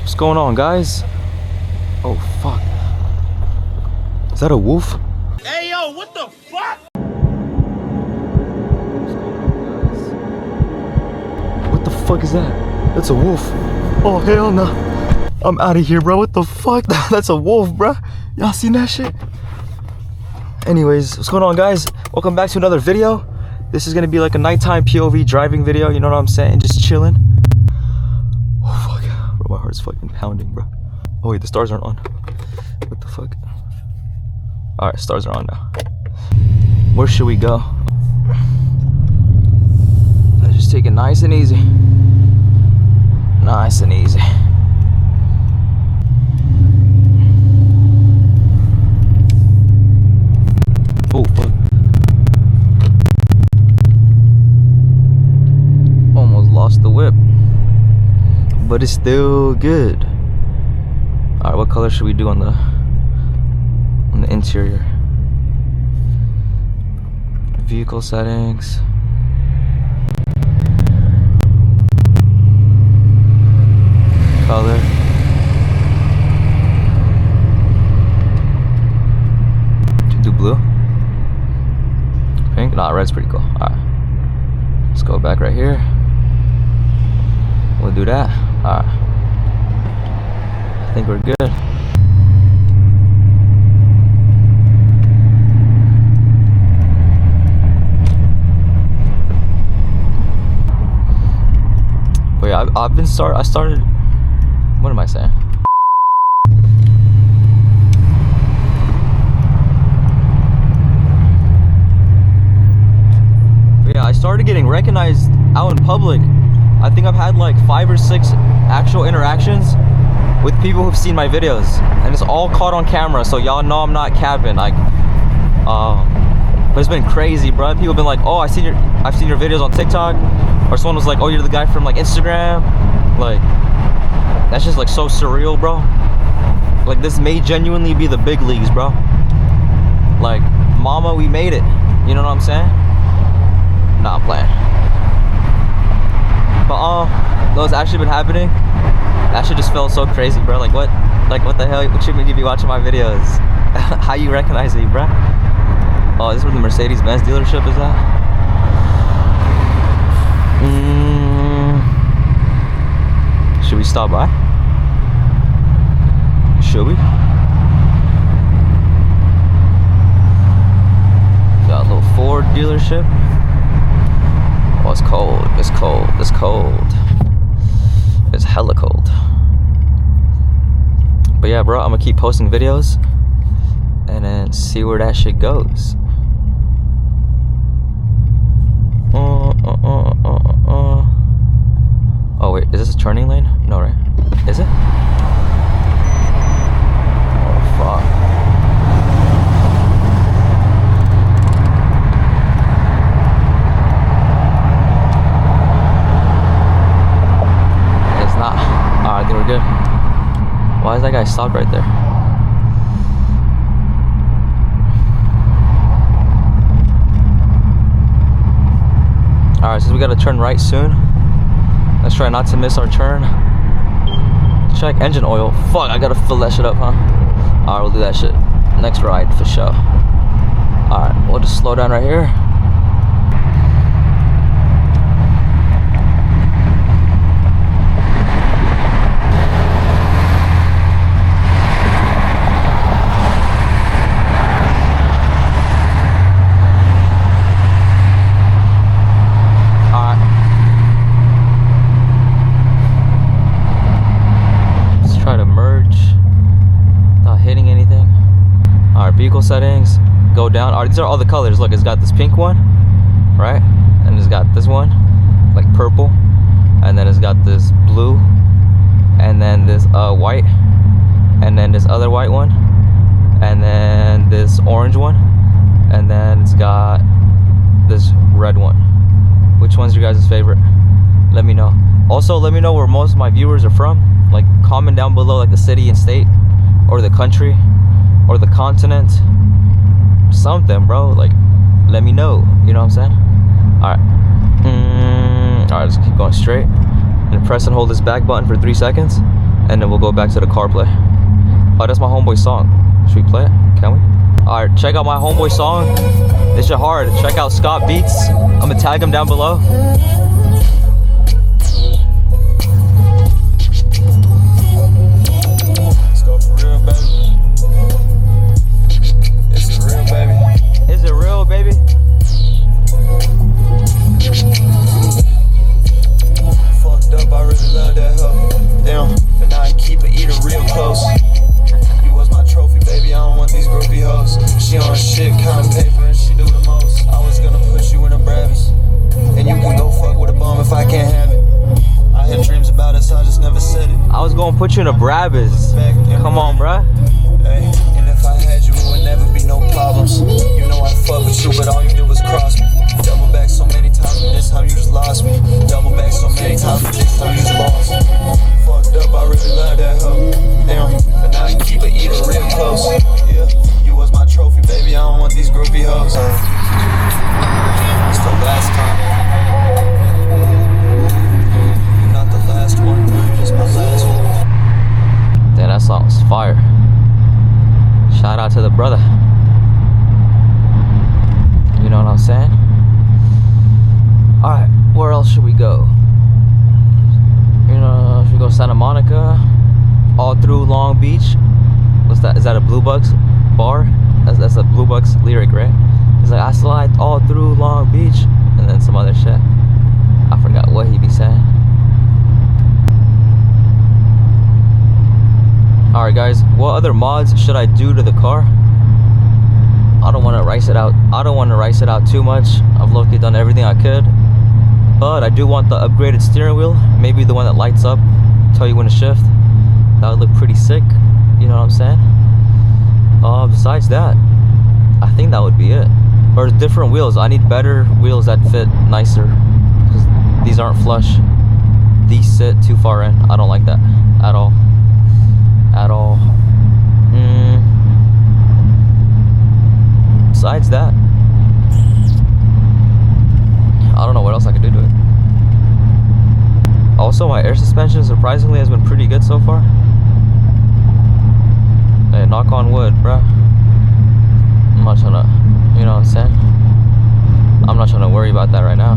What's going on, guys? Oh, fuck. Is that a wolf? Hey, yo, what the fuck? What's going on, guys? What the fuck is that? That's a wolf. Oh, hell no. I'm out of here, bro. What the fuck? That's a wolf, bro. Y'all seen that shit? Anyways, what's going on, guys? Welcome back to another video. This is gonna be like a nighttime POV driving video, you know what I'm saying? Just chilling. Oh, fuck. Bro, my heart's fucking pounding, bro. Oh, wait, the stars aren't on. What the fuck? Alright, stars are on now. Where should we go? Let's just take it nice and easy. Nice and easy. Oh, fuck. Almost lost the whip. But it's still good. Alright, what color should we do on the interior? Vehicle settings. Color. Should do blue? Pink? Nah, red's pretty cool. Alright. Let's go back right here. We'll do that. Alright. I think we're good. But yeah, I started. What am I saying? But yeah, I started getting recognized out in public. I think I've had like 5 or 6 actual interactions with people who've seen my videos, and it's all caught on camera, so y'all know I'm not capping. Like, but it's been crazy, bro. People have been like, "Oh, I've seen your videos on TikTok," or someone was like, "Oh, you're the guy from like Instagram." Like, that's just like so surreal, bro. Like, this may genuinely be the big leagues, bro. Like, mama, we made it. You know what I'm saying? Nah, I'm playing. But those actually been happening. That shit just felt so crazy, bro. Like, what the hell? What should you be watching my videos? How you recognize me, bro? Oh, this is where the Mercedes-Benz dealership is at. Should we stop by? Should we? Got a little Ford dealership. Oh, it's cold. It's cold. It's cold. It's hella cold. But yeah, bro, I'm gonna keep posting videos and then see where that shit goes. Oh wait, is this a turning lane? No, right? Is it? Oh fuck. It's not. Alright, I think we're good. Why is that guy stopped right there? Alright, since we gotta turn right soon, let's try not to miss our turn. Check engine oil. Fuck, I gotta fill that shit up, huh? Alright, we'll do that shit next ride for sure. Alright, we'll just slow down right here. Vehicle settings, go down. Alright, these are all the colors. Look, it's got this pink one, right? And it's got this one, like purple, and then it's got this blue, and then this white, and then this other white one, and then this orange one, and then it's got this red one. Which one's your guys' favorite? Let me know. Also, let me know where most of my viewers are from. Like, comment down below, like the city and state, or the country, or the continent, something, bro. Like, let me know, you know what I'm saying? Alright. Alright, let's keep going straight. And press and hold this back button for 3 seconds. and then we'll go back to the CarPlay. Oh, that's my homeboy song. Should we play it? Can we? Alright, check out my homeboy song. This shit hard. Check out Scott Beats. I'm gonna tag him down below. Let's go for real, baby. Is it real, baby? Is it real, baby? Fucked up, I really love that hoe. Damn, but now I keep it eating real close. You was my trophy, baby, I don't want these groupie hoes. She on shit, counting paper, and she do the most. I was gonna put you in a Bravis, and you can go fuck with a bum if I can't have it. I had dreams about it, so I just never said it. I was gonna put you in a Brabus. Come on, bruh. Hey, and if I had you, it would never be no problems. You know I fuck with you, but all you did was cross me. Double back so many times, but this time you just lost me. Double back so many times, but this time you just lost me. Fucked up, I really love that hoe. Damn, but now I keep it eating real close. Yeah, you was my trophy, baby, I don't want these groupie hoes. It's the last time. You're not the last one, it's my last one. Damn, that song was fire. Shout out to the brother. You know what I'm saying? Alright, where else should we go? You know, should we go Santa Monica? All through Long Beach? What's that? Is that a Blue Bucks bar? That's a Blue Bucks lyric, right? It's like, I slide all through Long Beach. And then some other shit. I forgot what he be saying. Alright guys, what other mods should I do to the car? I don't want to rice it out. I don't want to rice it out too much. I've low-key done everything I could. But I do want the upgraded steering wheel. Maybe the one that lights up, tell you when to shift. That would look pretty sick. You know what I'm saying? Besides that, I think that would be it. Or different wheels. I need better wheels that fit nicer. Because these aren't flush. These sit too far in. I don't like that at all. At all. Besides that, I don't know what else I could do to it. Also, my air suspension surprisingly has been pretty good so far. Hey, knock on wood, bruh. I'm not trying to, you know what I'm saying? I'm not trying to worry about that right now.